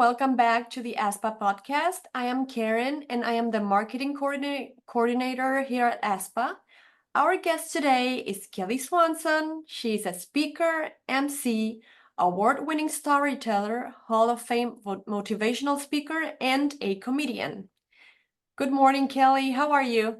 welcome back to the ASPA podcast. I am Karen and I am the marketing coordinator here at ASPA. Our guest today is Kelly Swanson. She's a speaker, MC, award-winning storyteller, Hall of Fame motivational speaker, and a comedian. Good morning, Kelly. How are you?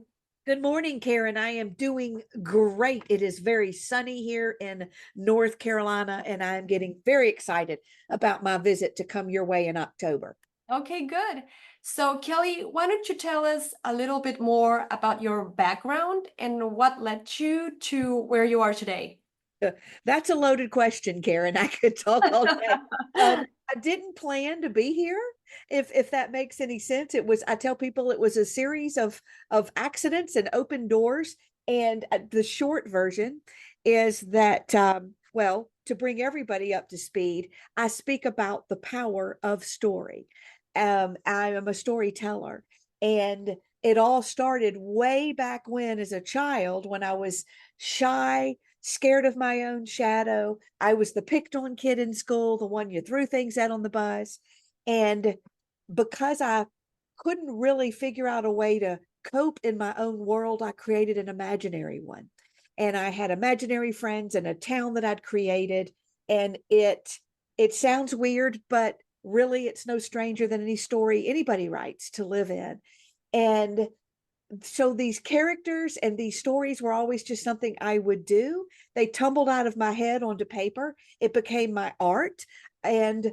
Good morning, Karen. I am doing great. It is very sunny here in North Carolina, and I'm getting very excited about my visit to come your way in October. Okay, good. So, Kelly, why don't you tell us a little bit more about your background and what led you to where you are today? That's a loaded question, Karen. I could talk all day. I didn't plan to be here. If that makes any sense, I tell people it was a series of accidents and open doors. And the short version is that, well, to bring everybody up to speed, I speak about the power of story. I am a storyteller, and it all started way back when, as a child, when I was shy, scared of my own shadow. I was the picked on kid in school, the one you threw things at on the bus. And because I couldn't really figure out a way to cope in my own world, I created an imaginary one. And I had imaginary friends in a town that I'd created. And it sounds weird, but really it's no stranger than any story anybody writes to live in. And so these characters and these stories were always just something I would do. They tumbled out of my head onto paper. It became my art. And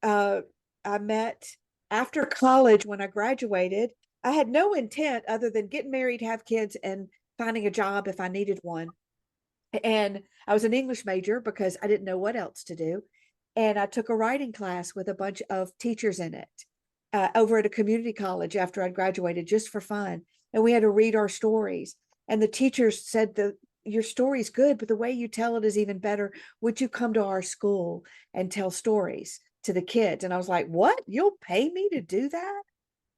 I met after college when I graduated. I had no intent other than getting married, have kids, and finding a job if I needed one. And I was an English major because I didn't know what else to do. And I took a writing class with a bunch of teachers in it over at a community college after I'd graduated, just for fun. And we had to read our stories. And the teachers said, your story's good, but the way you tell it is even better. Would you come to our school and tell stories to the kids? And I was like, what? You'll pay me to do that?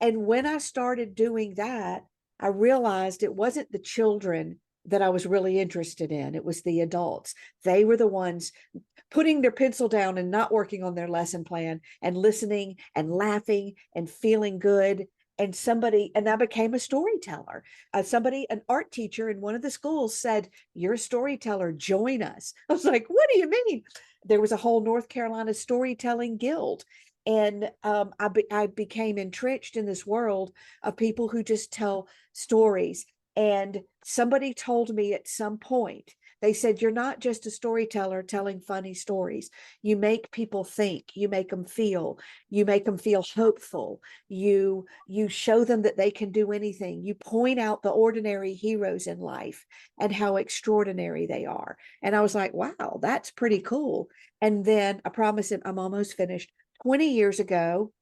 And when I started doing that, I realized it wasn't the children that I was really interested in. It was the adults. They were the ones putting their pencil down and not working on their lesson plan and listening and laughing and feeling good. And I became a storyteller. An art teacher in one of the schools said, you're a storyteller, join us. I was like, what do you mean? There was a whole North Carolina storytelling guild. And I became entrenched in this world of people who just tell stories. And somebody told me at some point, they said, you're not just a storyteller telling funny stories. You make people think, you make them feel hopeful. You show them that they can do anything. You point out the ordinary heroes in life and how extraordinary they are. And I was like, wow, that's pretty cool. And then I promise him, I'm almost finished. 20 years ago,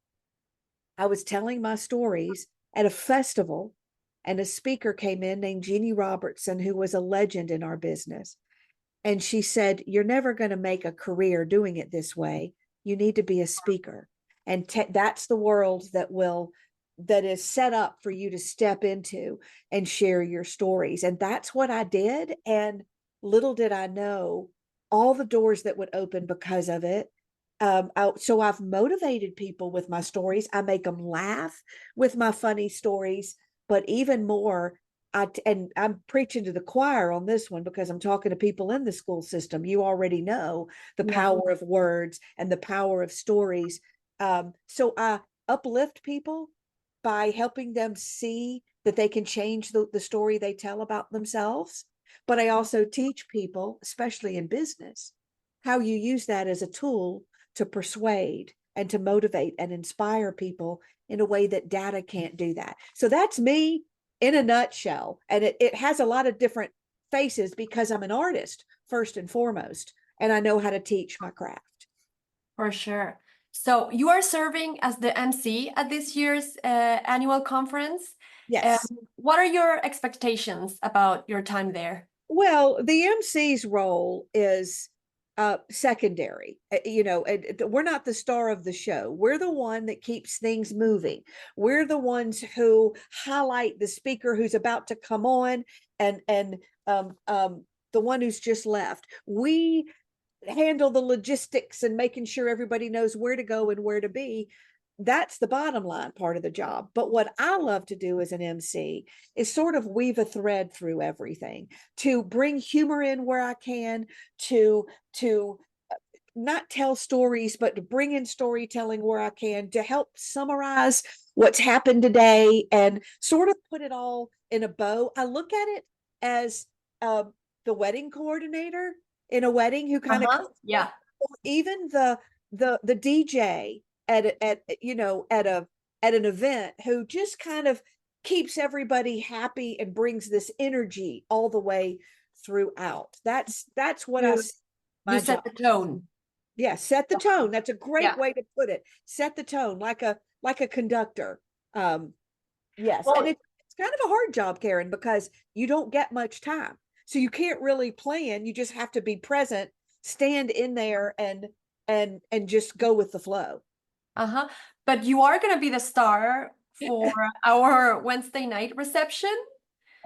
I was telling my stories at a festival, and a speaker came in named Jeannie Robertson, who was a legend in our business. And she said, you're never going to make a career doing it this way. You need to be a speaker. And that's the world that is set up for you to step into and share your stories. And that's what I did. And little did I know all the doors that would open because of it. So I've motivated people with my stories. I make them laugh with my funny stories, but even more, and I'm preaching to the choir on this one because I'm talking to people in the school system. You already know the Yeah. power of words and the power of stories. So I uplift people by helping them see that they can change the story they tell about themselves. But I also teach people, especially in business, how you use that as a tool to persuade and to motivate and inspire people in a way that data can't do that. So that's me in a nutshell. And it has a lot of different faces because I'm an artist first and foremost, and I know how to teach my craft. For sure. So you are serving as the MC at this year's annual conference. Yes. What are your expectations about your time there? Well, the MC's role is secondary. We're not the star of the show. We're the one that keeps things moving. We're the ones who highlight the speaker who's about to come on and the one who's just left. We handle the logistics and making sure everybody knows where to go and where to be. that's the bottom line part of the job. But what I love to do as an MC is sort of weave a thread through everything, to bring humor in where I can, to not tell stories, but to bring in storytelling where I can, to help summarize what's happened today and sort of put it all in a bow. I look at it as uh, the wedding coordinator in a wedding who kind of Yeah. even the DJ at you know at an event who just kind of keeps everybody happy and brings this energy all the way throughout. That's what I You see you my set job. the tone. Yeah, set the tone. That's a great Yeah. way to put it. Set the tone like a conductor. Um, yes, and Well, it's kind of a hard job, Karen, because you don't get much time. So you can't really plan. You just have to be present, stand in there and just go with the flow. uh-huh. But you are gonna be the star for our Wednesday night reception.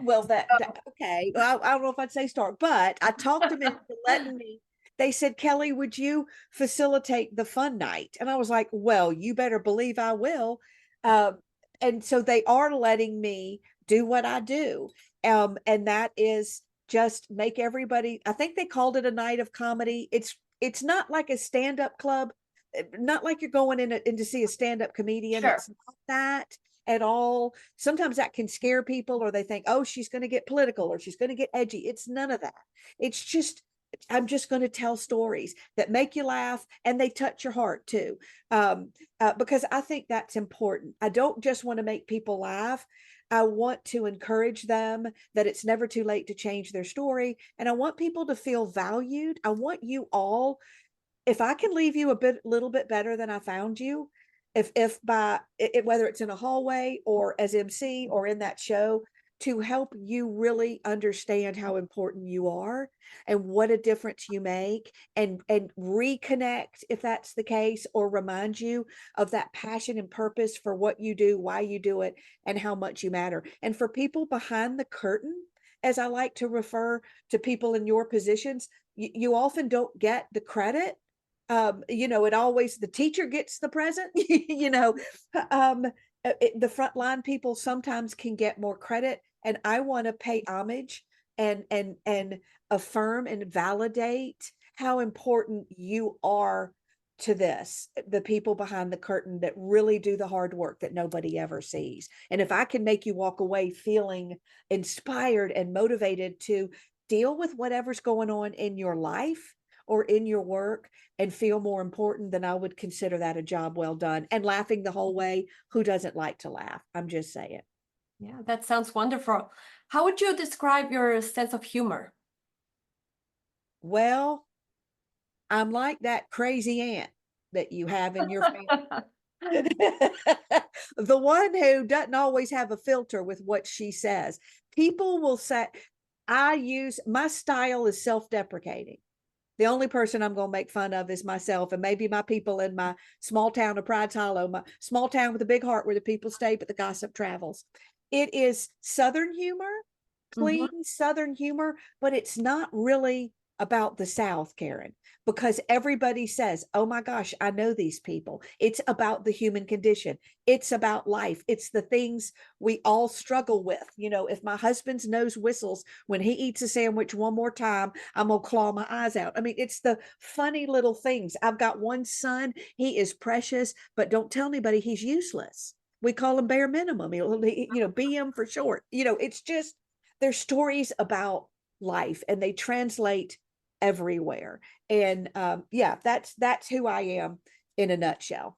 Well, that okay. Well, I don't know if I'd say start, but I talked them into letting me. They said, Kelly, would you facilitate the fun night? And I was like, well, you better believe I will. Uh, and so they are letting me do what I do. And that is just make everybody, I think they called it a night of comedy. It's not like a stand-up club, not like you're going in to see a stand-up comedian. Sure. It's not that at all. Sometimes that can scare people, or they think, oh, she's going to get political or she's going to get edgy. It's none of that. It's just, I'm just going to tell stories that make you laugh and they touch your heart too. Because I think that's important. I don't just want to make people laugh. I want to encourage them that it's never too late to change their story. And I want people to feel valued. I want you all, if I can leave you little bit better than I found you, if by it, whether it's in a hallway or as MC or in that show, to help you really understand how important you are and what a difference you make, and reconnect if that's the case, or remind you of that passion and purpose for what you do, why you do it, and how much you matter. And for people behind the curtain, as I like to refer to people in your positions, you often don't get the credit. It always, the teacher gets the present. um, the frontline people sometimes can get more credit, and I want to pay homage and affirm and validate how important you are to this, the people behind the curtain that really do the hard work that nobody ever sees. And if I can make you walk away feeling inspired and motivated to deal with whatever's going on in your life or in your work and feel more important, then I would consider that a job well done. And laughing the whole way, who doesn't like to laugh? I'm just saying. Yeah, that sounds wonderful. How would you describe your sense of humor? Well, I'm like that crazy aunt that you have in your family. The one who doesn't always have a filter with what she says. People will say, my style is self-deprecating. The only person I'm going to make fun of is myself, and maybe my people in my small town of Pride's Hollow, my small town with a big heart where the people stay, but the gossip travels. It is Southern humor, Mhm. clean Southern humor, but it's not really about the South, Karen, because everybody says, oh my gosh, I know these people. It's about the human condition. It's about life. It's the things we all struggle with. If my husband's nose whistles when he eats a sandwich one more time, I'm going to claw my eyes out. I mean, it's the funny little things. I've got one son. He is precious, but don't tell anybody he's useless. We call him bare minimum, BM for short. It's just, there's stories about life and they translate everywhere. And yeah, that's who I am in a nutshell.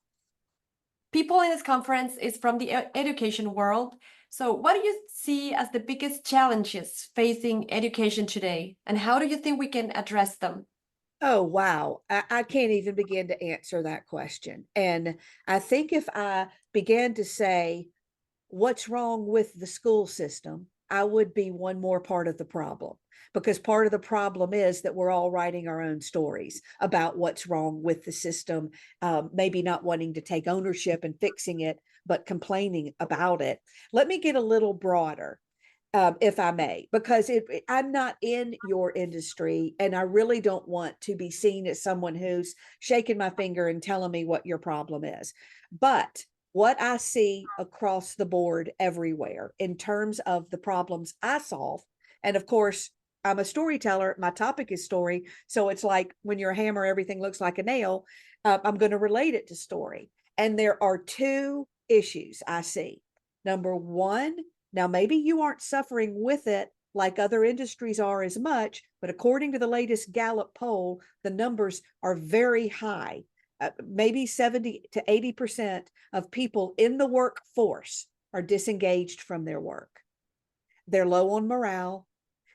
People in this conference is from the education world. So what do you see as the biggest challenges facing education today, and how do you think we can address them? Oh, wow. I can't even begin to answer that question. And I think if I began to say, what's wrong with the school system, I would be one more part of the problem, because part of the problem is that we're all writing our own stories about what's wrong with the system, maybe not wanting to take ownership and fixing it, but complaining about it. Let me get a little broader. if I may, because I'm not in your industry, and I really don't want to be seen as someone who's shaking my finger and telling me what your problem is. But what I see across the board everywhere in terms of the problems I solve, and of course, I'm a storyteller. My topic is story. So it's like when you're a hammer, everything looks like a nail. I'm going to relate it to story. And there are two issues I see. Number one, now maybe you aren't suffering with it like other industries are as much, but according to the latest Gallup poll, the numbers are very high. Maybe 70 to 80% of people in the workforce are disengaged from their work. They're low on morale.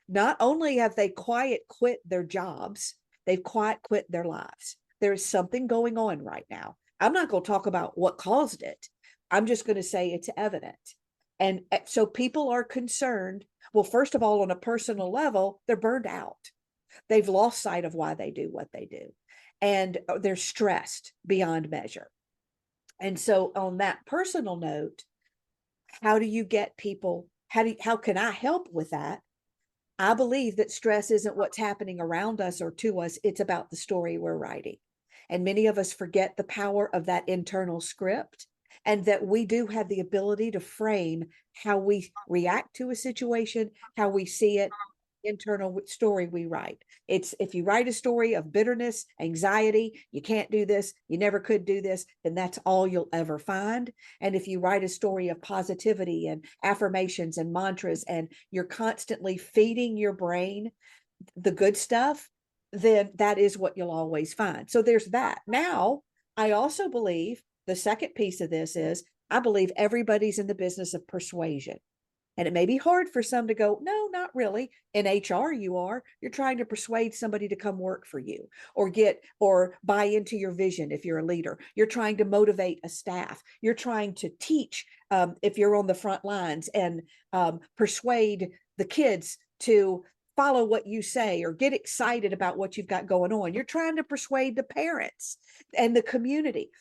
Not only have they quiet quit their jobs, they've quiet quit their lives. There's something going on right now. I'm not going to talk about what caused it. I'm just going to say it's evident. And so people are concerned. Well, first of all, on a personal level, they're burned out. They've lost sight of why they do what they do. And they're stressed beyond measure. And so on that personal note, how do you get people, how can I help with that? I believe that stress isn't what's happening around us or to us. It's about the story we're writing. And many of us forget the power of that internal script, and that we do have the ability to frame how we react to a situation, how we see it, internal story we write. It's if you write a story of bitterness, anxiety, you can't do this, you never could do this, then that's all you'll ever find. And if you write a story of positivity and affirmations and mantras, and you're constantly feeding your brain the good stuff, then that is what you'll always find. So there's that. Now, I also believe the second piece of this is I believe everybody's in the business of persuasion. And it may be hard for some to go, no, not really. In HR, you are. You're trying to persuade somebody to come work for you or buy into your vision if you're a leader. You're trying to motivate a staff. You're trying to teach if you're on the front lines, and persuade the kids to follow what you say or get excited about what you've got going on. You're trying to persuade the parents and the community.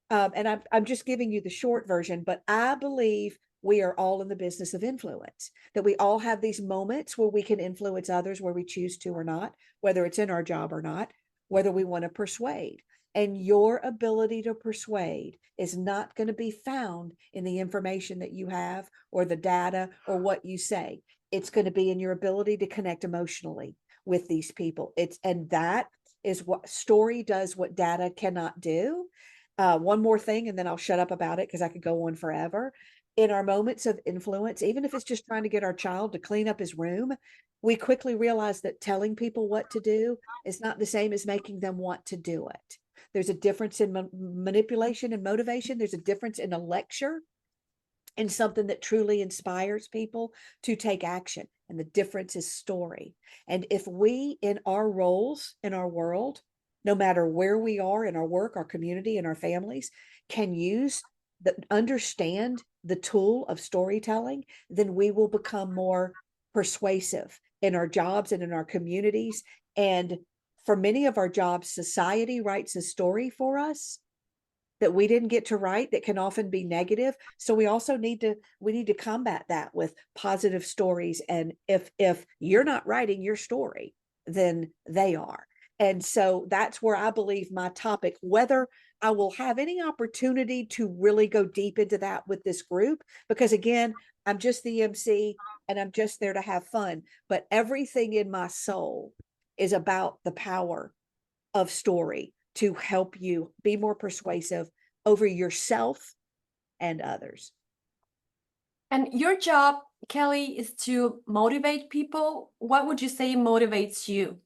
And I'm just giving you the short version, but I believe we are all in the business of influence, that we all have these moments where we can influence others, where we choose to or not, whether it's in our job or not, whether we want to persuade. And your ability to persuade is not going to be found in the information that you have or the data or what you say. It's going to be in your ability to connect emotionally with these people. And that is what story does, what data cannot do. One more thing, and then I'll shut up about it because I could go on forever. In our moments of influence, even if it's just trying to get our child to clean up his room, we quickly realize that telling people what to do is not the same as making them want to do it. There's a difference in manipulation and motivation. There's a difference in a lecture and something that truly inspires people to take action. And the difference is story. And if we, in our roles in our world, no matter where we are in our work, our community, and our families, can understand the tool of storytelling, then we will become more persuasive in our jobs and in our communities. And for many of our jobs, society writes a story for us that we didn't get to write, that can often be negative. So we also need to combat that with positive stories. And if you're not writing your story, then they are. And so that's where I believe my topic, whether I will have any opportunity to really go deep into that with this group, because again, I'm just the EmCee and I'm just there to have fun. But everything in my soul is about the power of story to help you be more persuasive over yourself and others. And your job, Kelly, is to motivate people. What would you say motivates you?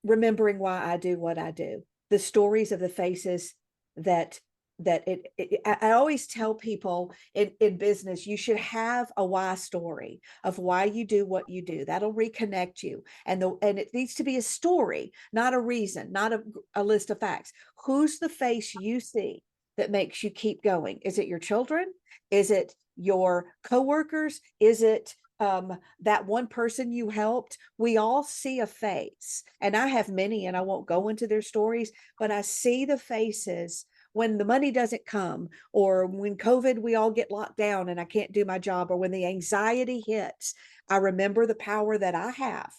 Remembering why I do what I do, the stories of the faces that I always tell people in business, you should have a why story of why you do what you do. That'll reconnect you. And it needs to be a story, not a reason, not a list of facts. Who's the face you see that makes you keep going? Is it your children? Is it your coworkers? Is it that one person you helped? We all see a face, and I have many, and I won't go into their stories, but I see the faces when the money doesn't come, or when COVID, we all get locked down and I can't do my job, or when the anxiety hits, I remember the power that I have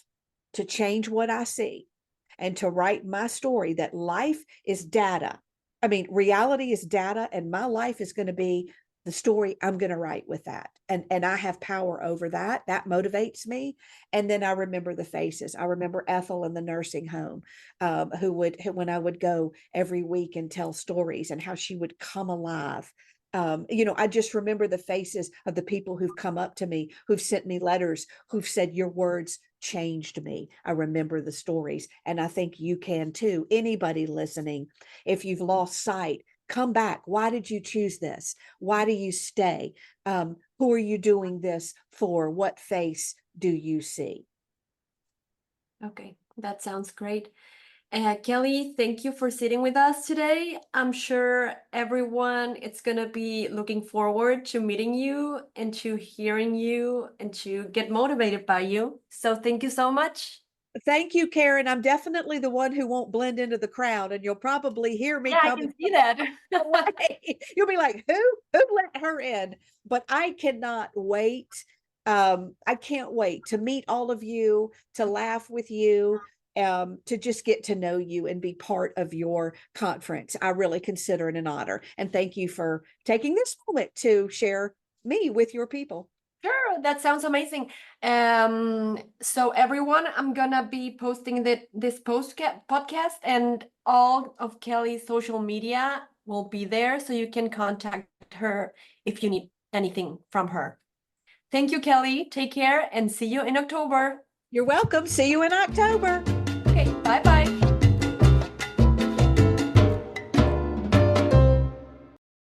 to change what I see and to write my story, that life is data. I mean, reality is data, and my life is going to be the story I'm going to write with that. And I have power over that. That motivates me. And then I remember the faces. I remember Ethel in the nursing home, when I would go every week and tell stories, and how she would come alive. I just remember the faces of the people who've come up to me, who've sent me letters, who've said, your words changed me. I remember the stories, and I think you can too. Anybody listening, if you've lost sight, come back. Why did you choose this? Why do you stay? Who are you doing this for? What face do you see? Okay, that sounds great. Kelly, thank you for sitting with us today. I'm sure everyone is going to be looking forward to meeting you and to hearing you and to get motivated by you. So thank you so much. Thank you, Karen. I'm definitely the one who won't blend into the crowd, and you'll probably hear me Yeah, I coming can see that. away. You'll be like, who let her in? But I cannot wait. I can't wait to meet all of you, to laugh with you, to just get to know you and be part of your conference. I really consider it an honor. And thank you for taking this moment to share me with your people. Sure, that sounds amazing. So everyone, I'm gonna be posting this podcast, and all of Kelly's social media will be there, so you can contact her if you need anything from her. Thank you, Kelly. Take care and see you in October. You're welcome. See you in October. Okay, bye-bye.